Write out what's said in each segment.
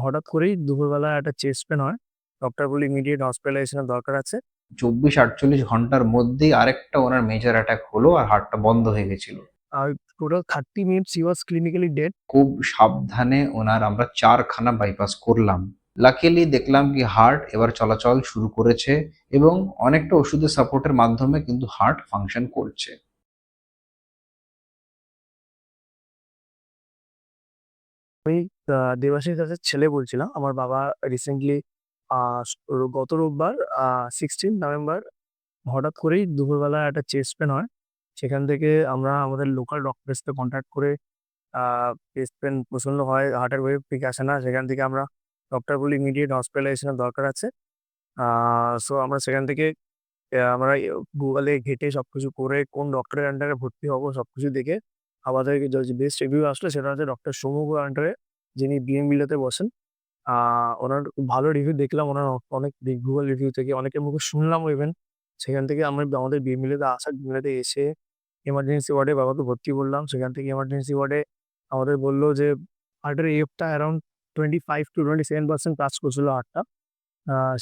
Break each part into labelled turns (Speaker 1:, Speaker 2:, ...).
Speaker 1: হঠাৎ করেই দুপুরবেলা একটা চেস্ট পেন হয়। ডক্টর বলল ইমিডিয়েট হসপিটালাইজেশন এর দরকার আছে।
Speaker 2: 24-48 ঘন্টার মধ্যেই আরেকটা ওনার মেজর অ্যাটাক হলো আর হার্টটা বন্ধ হয়ে গেছিল।
Speaker 1: আর total 30 minutes he was clinically dead.
Speaker 2: খুব সাবধানে ওনার আমরা 4খানা বাইপাস করলাম। লাকিলি দেখলাম কি হার্ট এবার চলাচল শুরু করেছে এবং অনেকটা ওষুধের সাপোর্টের মাধ্যমে কিন্তু হার্ট ফাংশন করছে।
Speaker 1: আমি দেবাশিস দাসের ছেলে বলছিলাম। আমার বাবা রিসেন্টলি গত রোববার 16 নভেম্বর হঠাৎ করেই দুপুরবেলা একটা চেস্ট পেন হয়। সেখান থেকে আমরা আমাদের লোকাল ডক্টরের সাথে কন্ট্যাক্ট করে চেস্ট পেন প্রচণ্ড হয়, হার্টের ওয়েভ ঠিক আসে না। সেখান থেকে আমরা ডক্টর বলল ইমিডিয়েট হসপিটালাইজেশন এর দরকার আছে। সো আমরা সেখান থেকে আমরা গুগলে ঘেঁটে সবকিছু করে কোন ডক্টরের আন্ডারে ভর্তি হবো সবকিছু দেখে আমাদেরকে যে বেস্ট রিভিউ আসলো সেটা হচ্ছে ডক্টর সৌম্যর আন্ডারে, যিনি বিএমবিলেতে বসেন। ওনার খুব ভালো রিভিউ দেখলাম, ওনার অনেক গুগল রিভিউ থেকে অনেকের মুখে শুনলামও ইভেন। সেখান থেকে আমরা আমাদের বিএমবিলেতে বিএমবিলেতে এসে এমার্জেন্সি ওয়ার্ডে বাবাকে ভর্তি করলাম। সেখান থেকে এমার্জেন্সি ওয়ার্ডে আমাদের বলল যে হার্টের এফটা অ্যারাউন্ড 25 to 27% কাজ করছিল হার্টটা।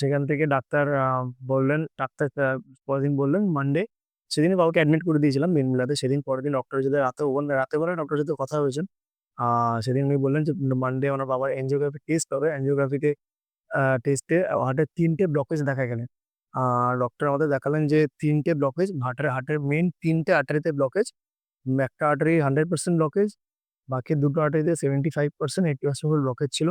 Speaker 1: সেখান থেকে ডাক্তার বললেন, ডাক্তার পরের দিন বললেন মানডে, সেদিনই বাবাকে অ্যাডমিট করে দিয়েছিলাম বিনমিলাতে। সেদিন পরের দিন ডক্টরের সাথে রাতের বেলা ডক্টরের সাথে কথা হয়েছেন। সেদিন উনি বললেন যে মানডে ওনার বাবার এনজিওগ্রাফি টেস্ট হবে। এনজিওগ্রাফিতে টেস্টে হার্টের ৩ টে ব্লকেজ দেখা গেলেন। ডক্টর আমাদের দেখালেন যে ৩ টে ব্লকেজ হার্টের মেইন ৩ টে আর্টারিতে ব্লকেজ। একটা আর্টারি 100% ব্লকেজ, বাকি ২ টো আর্টারিতে 75% 80% করে ব্লকেজ ছিল।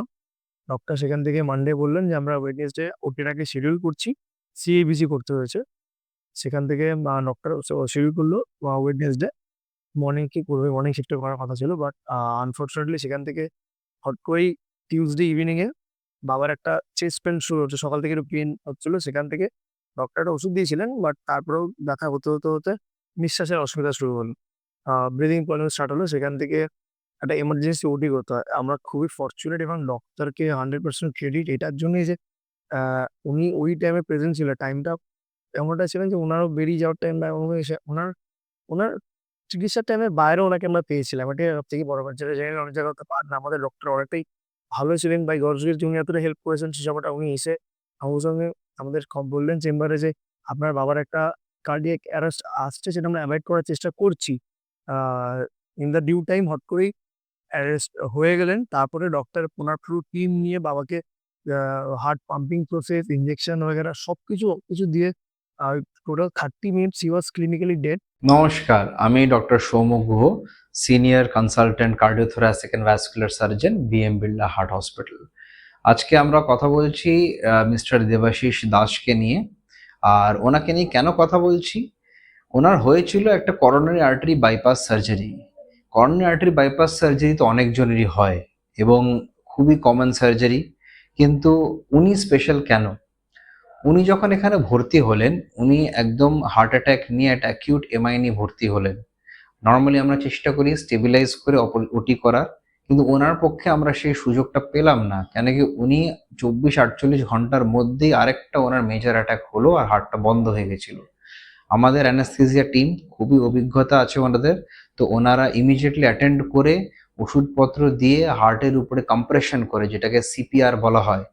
Speaker 1: ডক্টর সেখান থেকে মানডে বললেন যে আমরা ওয়েডনেসডে ওটিটাকে শিডিউল করছি। সিএবিসি করতে হয়েছে। সেখান থেকে ডক্টর শিডিউল করলো ওয়েডনেসডে। মর্নিং কি করবে? মর্নিং শিফটে করার কথা ছিল। বাট আনফরচুনেটলি সেখান থেকে হট করেই টিউসডে ইভিনিং এ বাবার একটা চেস্ট পেইন শুরু হচ্ছে। সকাল থেকে একটু পেইন হচ্ছিল। সেখান থেকে ডক্টর একটা ওষুধ দিয়েছিলেন। বাট তারপরেও ব্যথা হতে নিঃশ্বাসের অসুবিধা শুরু হলো। ব্রিথিং প্রবলেম স্টার্ট হলো। সেখান থেকে একটা এমার্জেন্সি ওটি করতে হয়। আমরা খুবই ফরচুনেট এবং ডক্টরকে 100% ক্রেডিট এটার জন্যই যে আ উনি ওই টাইমে প্রেজেন্ট ছিল। টাইমটা এমনটা ছিলেন যে উনারও বেরিয়ে যাওয়ার টাইম বা এমন এসে উনার চিকিৎসার টাইমের বাইরেও উনাকে আমরা পেয়েছিলাম। এটাই সবথেকে বড় ব্যাপার। যেটা জেনে অনেক জায়গায় হতে পারেন না। আমাদের ডক্টর অনেকটাই ভালো ছিলেন বাই গডস গ্রেস, উনি এতটা হেল্প করেছেন সে সময়টা উনি এসে আমার সঙ্গে আমাদের বললেন চেম্বারে যে, "আপনার বাবার একটা কার্ডিয়াক অ্যারেস্ট আসছে, সেটা আমরা এভয়েড করার চেষ্টা করছি।" Uh in the due time হট করেই অ্যারেস্ট হয়ে গেলেন। তারপরে ডক্টর উনার পুরো টিম নিয়ে বাবাকে uh heart pumping process, injection ওগেরা সবকিছু দিয়ে uh total 30 minutes he was clinically dead.
Speaker 2: নমস্কার, আমি doctor Soumya Guha, senior consultant cardiothoracic and vascular surgeon, BM Birla heart hospital. আজকে আমরা কথা বলছি মিস্টার দেবাশিস দাসকে নিয়ে। আর ওনাকে নিয়ে কেন কথা বলছি? ওনার হয়েছিল একটা coronary artery bypass surgery. Coronary artery bypass surgery তো অনেকজনেরই হয় এবং খুবই কমন সার্জারি। কিন্তু উনি স্পেশাল কেন? উনি যখন এখানে ভর্তি হলেন, উনি একদম হার্ট অ্যাটাক নিয়ে একটা অ্যাকিউট এমআই নিয়ে ভর্তি হলেন। নরমালি আমরা চেষ্টা করি স্টেবিলাইজ করে ওটি করার, কিন্তু ওনার পক্ষে আমরা সেই সুযোগটা পেলাম না। কেন কি উনি 24-48 ঘন্টার মধ্যেই আরেকটা ওনার মেজর অ্যাটাক হলো আর হার্টটা বন্ধ হয়ে গেছিল। আমাদের অ্যানাস্থেসিয়া টিম খুবই অভিজ্ঞতা আছে ওনাদের, তো ওনারা ইমিডিয়েটলি অ্যাটেন্ড করে ওষুধপত্র দিয়ে হার্টের উপরে কম্প্রেশন করে, যেটাকে সিপিআর বলা হয়,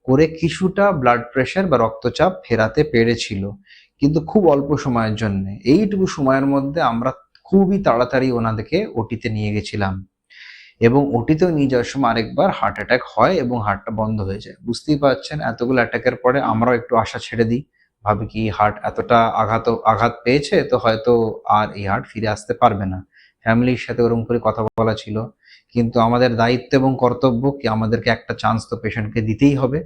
Speaker 2: করে কিছুটা ব্লাড প্রেশার বা রক্তচাপ ফেরাতে পেরেছিল, কিন্তু খুব অল্প সময়ের জন্য। এইটুকু সময়ের মধ্যে আমরা খুবই তাড়াতাড়ি ওনাদেরকে ওটিতে নিয়ে গেছিলাম এবং ওটিতেও নিয়ে যাওয়ার সময় আরেকবার হার্ট অ্যাটাক হয় এবং হার্টটা বন্ধ হয়ে যায়। বুঝতেই পারছেন, এতগুলো অ্যাটাকের পরে আমরাও একটু আশা ছেড়ে দিই, ভাবি কি হার্ট এতটা আঘাত পেয়েছে তো হয়তো আর এই হার্ট ফিরে আসতে পারবে না। ফ্যামিলির সাথে ওরকম করে কথা বলা ছিল, কিন্তু আমাদের দায়িত্ব এবং কর্তব্য কি আমাদেরকে একটা চান্স তো পেশেন্টকে দিতেই হবে।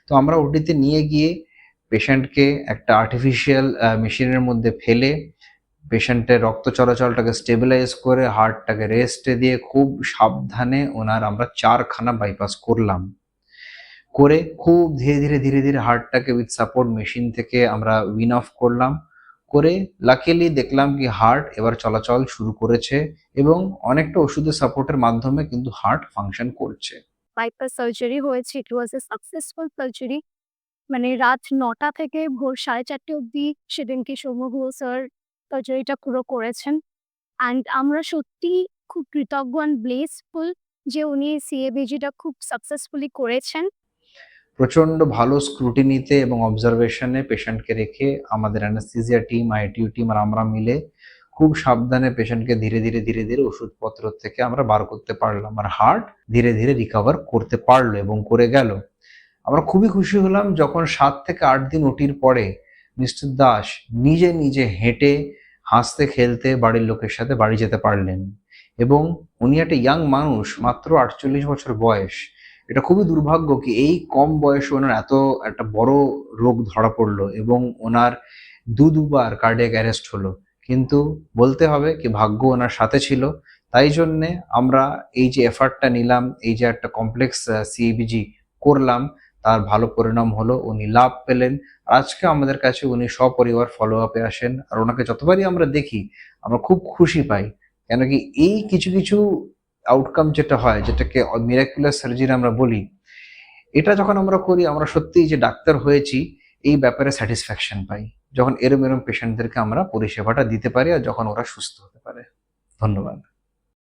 Speaker 2: তো আমরা ওটিতে নিয়ে গিয়ে পেশেন্টকে একটা আর্টিফিশিয়াল মেশিনের মধ্যে ফেলে পেশেন্টের রক্ত চলাচলটাকে স্টেবিলাইজ করে হার্টটাকে রেস্টে দিয়ে খুব সাবধানে ওনার আমরা 4খানা বাইপাস করলাম। করে খুব ধীরে ধীরে হার্টটাকে উইথ সাপোর্ট মেশিন থেকে আমরা উইন অফ করলাম। করে লাকিলি দেখলাম কি হার্ট এবার চলাচল শুরু করেছে এবং অনেকটা ওষুধের সাপোর্টের মাধ্যমে কিন্তু হার্ট ফাংশন করছে।
Speaker 3: বাইপাস সার্জারি হয়েছে। ইট ওয়াজ এ সাকসেসফুল সার্জারি। মানে রাত ৯টা থেকে ভোর ৪:৩০ অবধি সেদিনকে সৌম্য গুহ স্যার সার্জারিটা পুরো করেছেন। অ্যান্ড আমরা সত্যিই খুব কৃতজ্ঞ অ্যান্ড ব্লেসফুল যে উনি সিএবিজিটা খুব সাকসেসফুলি করেছেন।
Speaker 2: প্রচন্ড ভালো স্ক্রুটিনিতে এবং অবজারভেশনে পেশেন্টকে রেখে আমাদের অ্যানাস্থেসিয়া টিম, আইটিইউ টিম আর আমরা মিলে খুব সাবধানে পেশেন্টকে ধীরে ধীরে ধীরে ধীরে ওষুধপত্র থেকে আমরা বার করতে পারলাম, আর হার্ট ধীরে ধীরে রিকভার করতে পারলো এবং করে গেল। আমরা খুবই খুশি হলাম যখন 7 থেকে 8 দিন ওটির পরে মিস্টার দাস নিজে নিজে হেঁটে হাসতে খেলতে বাড়ির লোকের সাথে বাড়ি যেতে পারলেন। এবং উনি একটা ইয়াং মানুষ, মাত্র 48 বছর বয়স। এটা খুবই দুর্ভাগ্য কি এই কম বয়সে ওনার এত একটা বড় রোগ ধরা পড়লো এবং ওনার দুবার কার্ডিয়াক অ্যারেস্ট হলো। কিন্তু বলতে হবে কি ভাগ্য ওনার সাথে ছিল। তাই জন্যে আমরা এই যে এফার্টটা নিলাম, এই যে একটা কমপ্লেক্স সিএবিজি করলাম, তার ভালো পরিণাম হলো, উনি লাভ পেলেন। আর আজকে আমাদের কাছে উনি সপরিবার ফলো আপে আসেন, আর ওনাকে যতবারই আমরা দেখি আমরা খুব খুশি পাই। কেন কি এই কিছু কিছু আউটকাম যেটা হয়, যেটাকে মিরাকুলার সার্জারি আমরা বলি, এটা যখন আমরা করি আমরা সত্যিই যে ডাক্তার হয়েছি এই ব্যাপারে স্যাটিসফ্যাকশন পাই, যখন এরম এরম পেশেন্টদেরকে আমরা পরিষেবাটা দিতে পারি আর যখন ওরা সুস্থ হতে পারে। ধন্যবাদ।